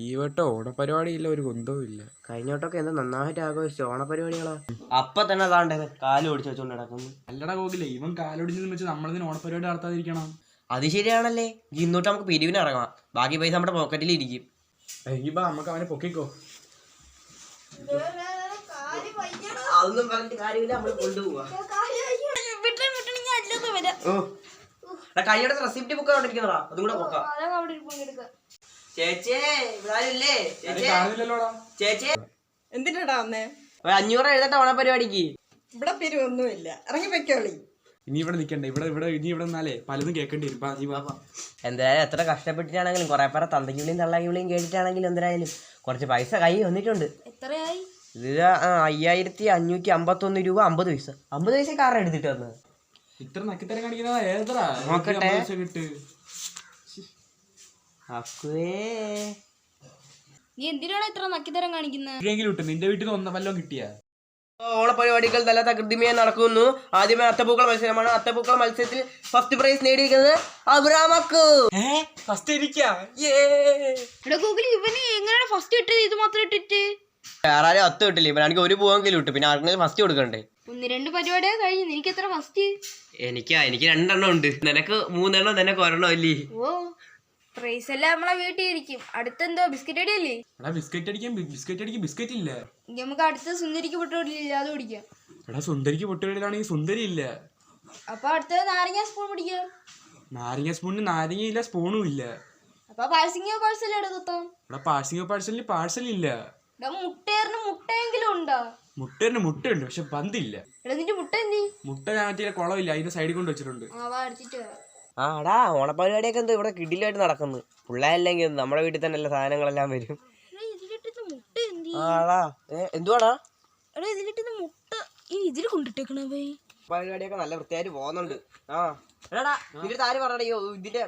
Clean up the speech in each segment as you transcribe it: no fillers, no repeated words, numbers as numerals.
ഈ വട്ടം ഓണപരിപാടിയില്ല, ഒരു കുന്തവും ഇല്ല. കഴിഞ്ഞോട്ടൊക്കെ എന്താ നന്നായിട്ട് ആഘോഷിച്ചു ഓണപരിപാടികളാ. അപ്പൊ തന്നെ അതാണ്ട് കാല് ഓടിച്ചു വെച്ചോണ്ട് നടക്കുന്നു. അല്ലടാ ഗോകുലേ, ഇവൻ കാലൊടിച്ചെന്ന് വെച്ച് നമ്മളിതിന് ഓണപരിപാടി നടത്താതിരിക്കണം. അത് ശരിയാണല്ലേ. ഇന്നോട്ട് നമുക്ക് പിരിവിന് ഇറങ്ങാം. ബാക്കി പൈസ നമ്മുടെ പോക്കറ്റിൽ ഇരിക്കും. എങ്കിപ്പാ നമുക്ക് അവനെ പൊക്കിക്കോ. അതൊന്നും പറഞ്ഞിട്ട് കാര്യമില്ല, നമ്മള് കൊണ്ടുപോവാ. കഴിഞ്ഞ റെസിപ്റ്റ് ബുക്ക് കണ്ടിരിക്കുന്നതാ, അതും കൂടെ പോക്കാം. ചേച്ചേ ചേച്ചേ എന്തിനാടാ വന്നേ? 500 എഴുതട്ടെ ഓണപരിപാടിക്ക്. ഇവിടെ പിരിവൊന്നുമില്ല, ഇറങ്ങി വെക്കോളി. ഇനി ഇവിടെ നിക്കണ്ട, ഇനി ഇവിടെ നിന്നാലേ പലതും കേൾക്കേണ്ടി വരും. എന്തായാലും എത്ര കഷ്ടപ്പെട്ടിട്ടാണെങ്കിലും കുറെ പേരെ തന്തയ്ക്ക് വിളിയും തള്ളാക്കി വിളിയും കേട്ടിട്ടാണെങ്കിലും എന്തായാലും കുറച്ച് പൈസ കൈ വന്നിട്ടുണ്ട്. എത്രയായി? ഇത് 5551 രൂപ 50 പൈസ. 50 പൈസ കാർ എടുത്തിട്ട് വന്നത്. ഇത്ര നക്കിത്തരം കാണിക്കുന്നതാ ഏതാ? നോക്കട്ടെ. നീ എന്തിനാണ് ഇത്ര നക്കിത്തരം കാണിക്കുന്നത്? നിന്റെ വീട്ടിൽ നിന്ന് വല്ലതും കിട്ടിയാ? ഓണപരിപാടികൾ നല്ല തകൃതിമയായി നടക്കുന്നു. ആദ്യമേ അത്തപ്പൂക്കള മത്സരമാണ്. അത്തപ്പൂക്കള മത്സരത്തിൽ ഫസ്റ്റ് പ്രൈസ് നേടിയിരിക്കുന്നത് അബ്രാമക്കു. ഫസ്റ്റ് ഇവന് എങ്ങനെയാണ് ഫസ്റ്റ് ഇട്ടത്? ഇത് മാത്രം ഇട്ടിട്ട് ആരും 10 കിട്ടില്ല. ഇവനാണെങ്കിൽ 1 പൂവെങ്കിലും ഇട്ടു. പിന്നെ ആർക്കെങ്കിലും ഫസ്റ്റ് കൊടുക്കണ്ടേ? 1-2 പരിപാടിയാ കഴിഞ്ഞു. നിനക്ക് എത്ര ഫസ്റ്റ്? എനിക്ക് 2 എണ്ണം ഉണ്ട്. നിനക്ക് 3 എണ്ണം, നിനക്ക് 1 എണ്ണം അല്ലേ? ഓ, പ്രൈസ് എല്ലാം നമ്മളെ വീട്ടിൽ ഇരിക്കും. അടുത്തെന്തോ ബിസ്ക്കറ്റ് അടിയല്ലേ? ബിസ്ക്കറ്റ് ഇല്ല. നമുക്ക് അടുത്ത സുന്ദരിക്ക് പൊട്ടുകടലില്ല, അത് കുടിക്കാം. എടാ സുന്ദരിക്ക് പൊട്ടുകടലാണെങ്കിൽ സുന്ദരി ഇല്ല. അപ്പൊ അടുത്തത് നാരങ്ങ സ്പൂൺ പിടിക്കാം. നാരങ്ങ സ്പൂണിന് നാരങ്ങയില്ല, സ്പൂണും ഇല്ല. അപ്പൊ പാഴ്സിങ്ങോ പാഴ്സൽ എടുക്കാം. എടാ പാഴ്സിങ്ങോ പാഴ്സൽ ഇല്ല. മുട്ടേറിന് മുട്ടയെങ്കിലും ഉണ്ടോ? മുട്ടയുണ്ട്, പക്ഷെ പന്തില്ല. എടാ നിന്റെ മുട്ട എന്തി? മുട്ട ഞാൻ മറ്റേ കുളമില്ല, അതിന്റെ സൈഡിൽ കൊണ്ട് വെച്ചിട്ടുണ്ട്. ആടാ ഓണപരിപാടിയൊക്കെ എന്തോ ഇവിടെ കിടിലായിട്ട് നടക്കുന്നു. പിള്ളേരല്ലെങ്കിൽ നമ്മുടെ വീട്ടിൽ തന്നെ എല്ലാ സാധനങ്ങളെല്ലാം വരും. ആടാ എന്തുവാടാ ഇതിൽ കൊണ്ടിട്ടേക്കണ പരിപാടിയൊക്കെ നല്ല വൃത്തിയായിട്ട് പോകുന്നുണ്ട്. എടാ ഇതിന്റെ ആര് പറഞ്ഞോ ഇതിന്റെ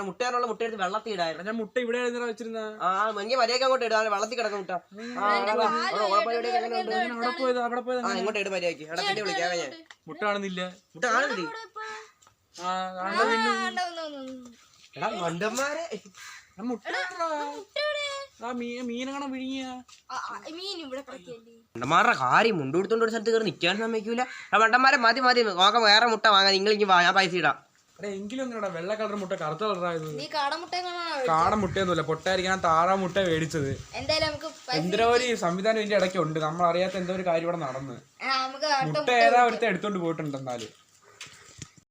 മുട്ടയാനുള്ള മുട്ട എടുത്ത് വെള്ളത്തിൽ ഇടായിരുന്നു. ഞാൻ മുട്ട ഇവിടെ വെച്ചിരുന്ന എനിക്ക് മര്യാദക്ക് അങ്ങോട്ട് ഇടാ, വെള്ളത്തിൽ കിടക്കും മുട്ട. ഇങ്ങോട്ട് ഇട് മര്യാദക്ക്. എടാ പിന്നെ വിളിക്കാം ഞാൻ. മുട്ട കാണുന്നില്ല. മുട്ട കാണുന്നില്ലേ? എടാ മണ്ടന്മാരെ, മീനെങ്ങനെ വിഴുങ്ങിയ മണ്ടന്മാരുടെ കാര്യം മുണ്ട് കൊടുത്തോണ്ട് ഒരു സ്ഥലത്ത് കയറി നിൽക്കാൻ സമ്മതിക്കൂല. മണ്ടന്മാരെ മതി നോക്കാം, വേറെ മുട്ട വാങ്ങാൻ. നിങ്ങളിങ്ങി ഞാൻ പൈസ ഇടാം. എങ്കിലും വെള്ള കളർ മുട്ട കറുത്ത കളറായത്. കാട മുട്ടയൊന്നുമില്ല, പൊട്ടായിരിക്കാൻ താറാ മുട്ട മേടിച്ചത്. എന്തോ ഒരു സംവിധാനം ഇതിന്റെ ഇടയ്ക്ക് ഉണ്ട്, നമ്മൾ അറിയാത്ത എന്തോ ഒരു കാര്യം ഇവിടെ നടന്ന്. മുട്ട ഏതാ ഒരുത്ത എടുത്തോണ്ട് പോയിട്ടുണ്ട്. എന്നാലും